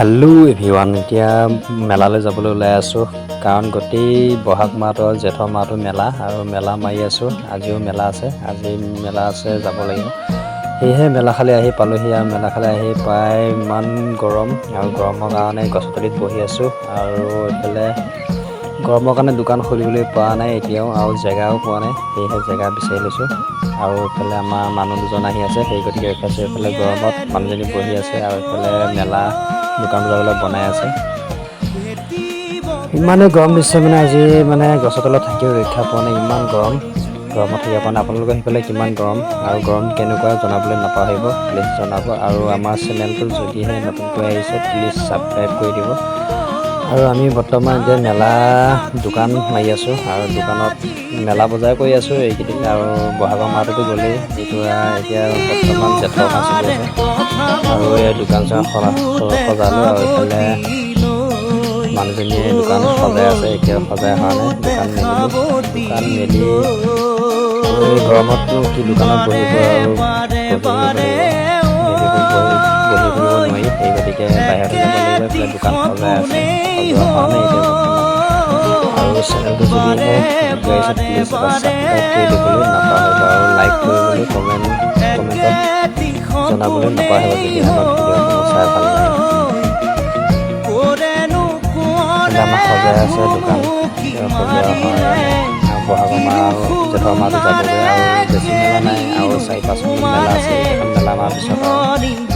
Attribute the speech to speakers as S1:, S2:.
S1: Hello' everyone, এতিয়া মেলালৈ যাবলৈ ওলাই আছোঁ কাৰণ গোটেই বহাগ মাহটো জেঠৰ মাহটো মেলা আৰু মেলা মাৰি আছোঁ। আজিও মেলা আছে, যাব লাগিব। সেয়েহে মেলাখালি আহি পালোঁহি আৰু মেলাখালি আহি প্ৰায় ইমান গৰম আৰু গৰমৰ কাৰণে গছৰ তলিত বহি আছোঁ আৰু এইফালে গৰমৰ কাৰণে দোকান খুলিবলৈ পৰা নাই এতিয়াও আৰু জেগাও পোৱা নাই, সেয়েহে জেগা বিচাৰি লৈছোঁ। আৰু এইফালে আমাৰ মানুহ দুজন আহি আছে, সেই গতিকে ৰখাইছোঁ। এইফালে গৰমত মানুহজনী বহি আছে আৰু এইফালে মেলা দোকান বজাৰবিলাক বনাই আছে। ইমানেই গৰম দিছে মানে আজি গছৰ তলত থাকিও ৰক্ষা পোৱা নাই, ইমান গৰমত থাকিব পৰা নাই। আপোনালোকৰ সেইফালে কিমান গৰম আৰু গৰম কেনেকুৱা জনাবলৈ নাপাহৰিব, প্লিজ জনাব। আৰু আমাৰ চেনেলটো যদিহে নতুনকৈ আহিছে প্লিজ ছাবস্ক্ৰাইব কৰি দিব। আৰু আমি বৰ্তমান এতিয়া মেলা দোকান মাৰি আছোঁ আৰু দোকানত মেলা বজাৰ কৰি আছোঁ এইকেইদিন। আৰু বহাগৰ মাহটোতো গ'লেই, এতিয়া বৰ্তমান জেঠৰ মাহ চলি আছে আৰু এই দোকান সজালোঁ। আৰু এইফালে মানুহজনীয়ে দোকান সজাই আছে, এতিয়া সজাই হোৱা নাই। দোকান মেলি এই গৰমতনো কি দোকানত বহিব আৰু বহিব নোৱাৰি, সেই গতিকে বাহিৰতে যাব লাগিব। এইফালে দোকান সজাই আছে, সজোৱা হোৱা নাই এতিয়া বৰ্তমান। আৰু চেনেলটো যদিহে গাইছে প্লিজ ছাবস্ক্ৰাইব কৰি দিবলৈ নাপাহৰিব আৰু লাইক কৰিবলৈ কমেণ্টত জনাবলৈ নাপাহৰিব যদি আমাৰ ভিডিঅ'সমূহ চাই ভাল লাগে। আমাৰ সজাই আছে দোকান, সজোৱা হোৱা নাই। বহাগৰ মাহ আৰু জেঠৰ মাহটো যাবগৈ আৰু বেছি মেলা নাই, আৰু 4-5 মিনিট মেলা আছে। এইখন মেলা মাহৰ পিছত আৰু